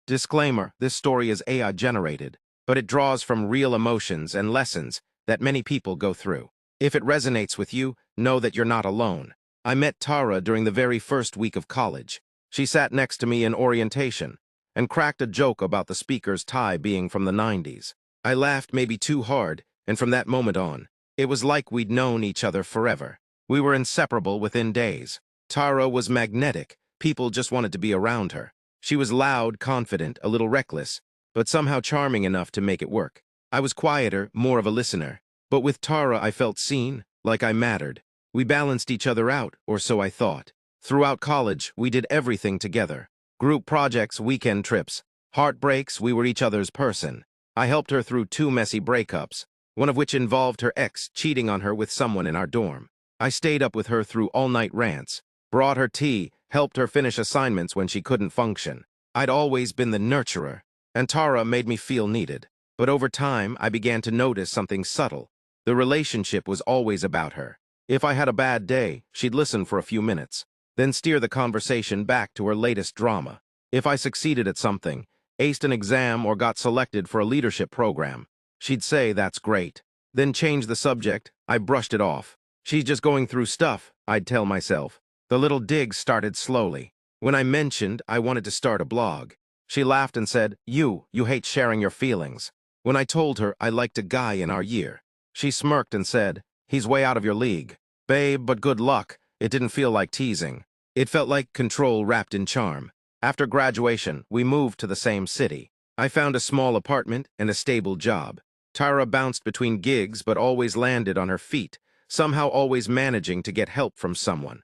Disclaimer, this story is AI generated, but it draws from real emotions and lessons that many people go through. If it resonates with you, know that you're not alone. I met Tara during the very first week of college. She sat next to me in orientation and cracked a joke about the speaker's tie being from the 90s. I laughed maybe too hard, and from that moment on, it was like we'd known each other forever. We were inseparable within days. Tara was magnetic. People just wanted to be around her. She was loud, confident, a little reckless, but somehow charming enough to make it work. I was quieter, more of a listener. But with Tara, I felt seen, like I mattered. We balanced each other out, or so I thought. Throughout college, we did everything together. Group projects, weekend trips. Heartbreaks, we were each other's person. I helped her through 2 messy breakups, one of which involved her ex cheating on her with someone in our dorm. I stayed up with her through all-night rants, brought her tea, helped her finish assignments when she couldn't function. I'd always been the nurturer, and Tara made me feel needed. But over time, I began to notice something subtle. The relationship was always about her. If I had a bad day, she'd listen for a few minutes, then steer the conversation back to her latest drama. If I succeeded at something, aced an exam or got selected for a leadership program, she'd say, "That's great." Then change the subject. I brushed it off. "She's just going through stuff," I'd tell myself. The little digs started slowly. When I mentioned I wanted to start a blog, she laughed and said, You hate sharing your feelings." When I told her I liked a guy in our year, she smirked and said, "He's way out of your league." "Babe, but good luck." It didn't feel like teasing. It felt like control wrapped in charm. After graduation, we moved to the same city. I found a small apartment and a stable job. Tara bounced between gigs but always landed on her feet, somehow always managing to get help from someone.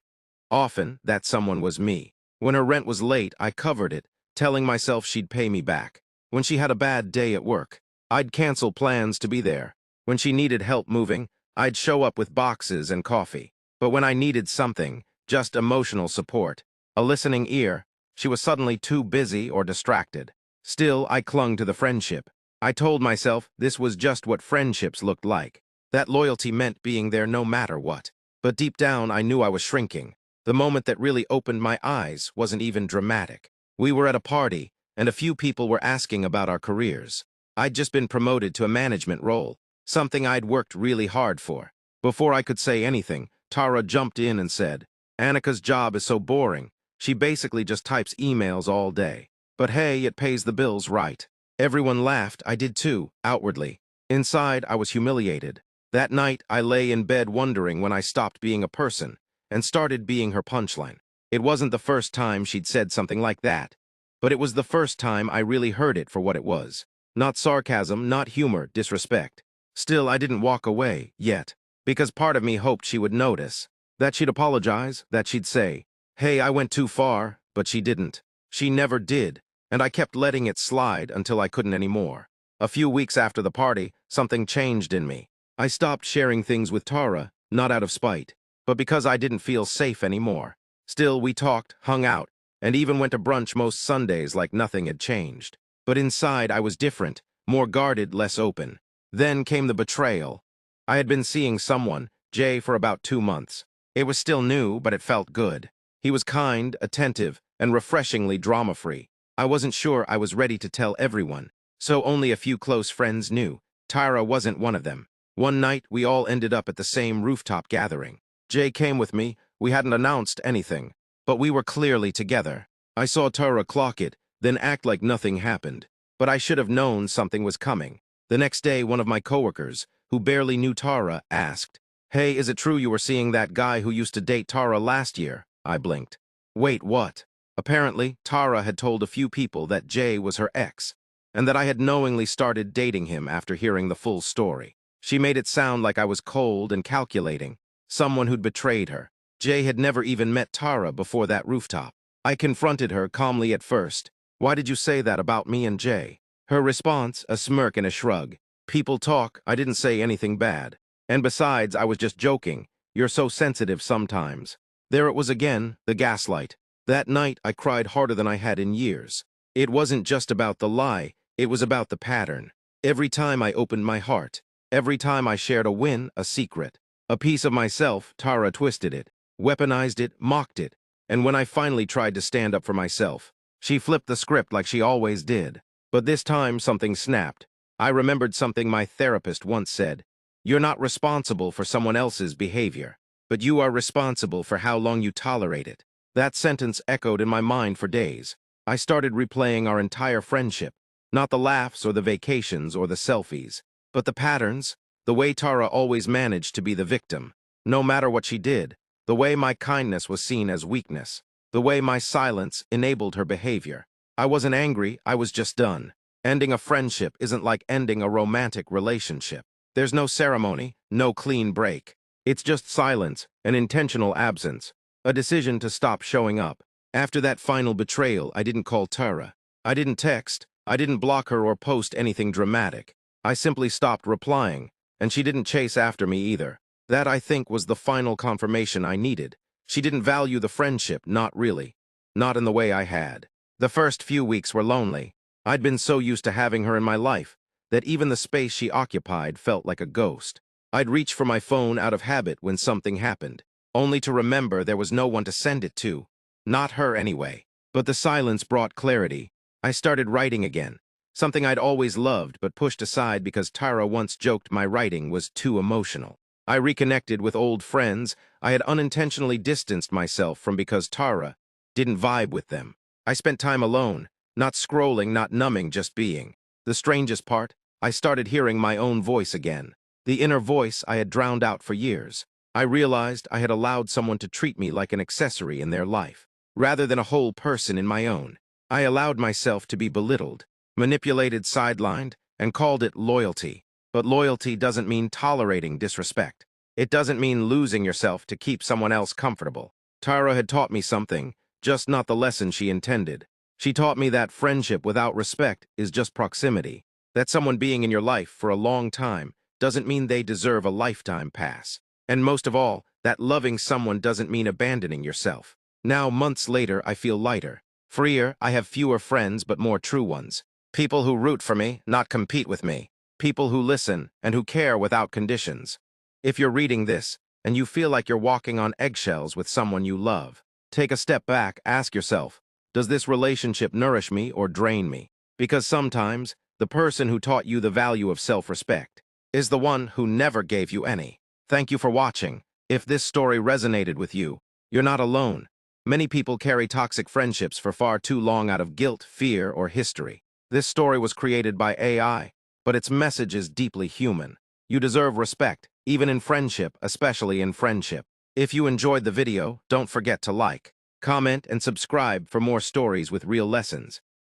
Often, that someone was me. When her rent was late, I covered it, telling myself she'd pay me back. When she had a bad day at work, I'd cancel plans to be there. When she needed help moving, I'd show up with boxes and coffee. But when I needed something, just emotional support, a listening ear, she was suddenly too busy or distracted. Still, I clung to the friendship. I told myself this was just what friendships looked like. That loyalty meant being there no matter what. But deep down, I knew I was shrinking. The moment that really opened my eyes wasn't even dramatic. We were at a party, and a few people were asking about our careers. I'd just been promoted to a management role, something I'd worked really hard for. Before I could say anything, Tara jumped in and said, "Annika's job is so boring. She basically just types emails all day. But hey, it pays the bills, right?" Everyone laughed. I did too, outwardly. Inside, I was humiliated. That night, I lay in bed wondering when I stopped being a person and started being her punchline. It wasn't the first time she'd said something like that, but it was the first time I really heard it for what it was. Not sarcasm, not humor, disrespect. Still, I didn't walk away, yet, because part of me hoped she would notice, that she'd apologize, that she'd say, "Hey, I went too far," but she didn't. She never did, and I kept letting it slide until I couldn't anymore. A few weeks after the party, something changed in me. I stopped sharing things with Tara, not out of spite, but because I didn't feel safe anymore. Still, we talked, hung out, and even went to brunch most Sundays like nothing had changed. But inside, I was different, more guarded, less open. Then came the betrayal. I had been seeing someone, Jay, for about 2 months. It was still new, but it felt good. He was kind, attentive, and refreshingly drama-free. I wasn't sure I was ready to tell everyone, so only a few close friends knew. Tara wasn't one of them. One night, we all ended up at the same rooftop gathering. Jay came with me. We hadn't announced anything, but we were clearly together. I saw Tara clock it, then act like nothing happened. But I should have known something was coming. The next day, one of my coworkers, who barely knew Tara, asked, "Hey, is it true you were seeing that guy who used to date Tara last year?" I blinked. Wait, what? Apparently, Tara had told a few people that Jay was her ex, and that I had knowingly started dating him after hearing the full story. She made it sound like I was cold and calculating, someone who'd betrayed her. Jay had never even met Tara before that rooftop. I confronted her calmly at first. "Why did you say that about me and Jay?" Her response, a smirk and a shrug. "People talk, I didn't say anything bad. And besides, I was just joking. You're so sensitive sometimes." There it was again, the gaslight. That night, I cried harder than I had in years. It wasn't just about the lie, it was about the pattern. Every time I opened my heart, every time I shared a win, a secret, a piece of myself, Tara twisted it, weaponized it, mocked it. And when I finally tried to stand up for myself, She flipped the script like she always did. But this time, something snapped. I remembered something my therapist once said. You're not responsible for someone else's behavior, but you are responsible for how long you tolerate it. That sentence echoed in my mind for days. I started replaying our entire friendship, not the laughs or the vacations or the selfies, but the patterns, the way Tara always managed to be the victim, no matter what she did, the way my kindness was seen as weakness, the way my silence enabled her behavior. I wasn't angry, I was just done. Ending a friendship isn't like ending a romantic relationship. There's no ceremony, no clean break. It's just silence, an intentional absence, a decision to stop showing up. After that final betrayal, I didn't call Tara. I didn't text. I didn't block her or post anything dramatic. I simply stopped replying, and she didn't chase after me either. That, I think, was the final confirmation I needed. She didn't value the friendship, not really. Not in the way I had. The first few weeks were lonely. I'd been so used to having her in my life that even the space she occupied felt like a ghost. I'd reach for my phone out of habit when something happened, only to remember there was no one to send it to. Not her anyway. But the silence brought clarity. I started writing again, something I'd always loved but pushed aside because Tara once joked my writing was too emotional. I reconnected with old friends I had unintentionally distanced myself from because Tara didn't vibe with them. I spent time alone, not scrolling, not numbing, just being. The strangest part, I started hearing my own voice again, the inner voice I had drowned out for years. I realized I had allowed someone to treat me like an accessory in their life, rather than a whole person in my own. I allowed myself to be belittled, manipulated, sidelined, and called it loyalty. But loyalty doesn't mean tolerating disrespect. It doesn't mean losing yourself to keep someone else comfortable. Tara had taught me something, just not the lesson she intended. She taught me that friendship without respect is just proximity, that someone being in your life for a long time doesn't mean they deserve a lifetime pass. And most of all, that loving someone doesn't mean abandoning yourself. Now, months later, I feel lighter. Freer, I have fewer friends but more true ones. People who root for me, not compete with me. People who listen and who care without conditions. If you're reading this and you feel like you're walking on eggshells with someone you love, take a step back, ask yourself, does this relationship nourish me or drain me? Because sometimes, the person who taught you the value of self-respect is the one who never gave you any. Thank you for watching. If this story resonated with you, you're not alone. Many people carry toxic friendships for far too long out of guilt, fear, or history. This story was created by AI, but its message is deeply human. You deserve respect, even in friendship, especially in friendship. If you enjoyed the video, don't forget to like, comment, and subscribe for more stories with real lessons.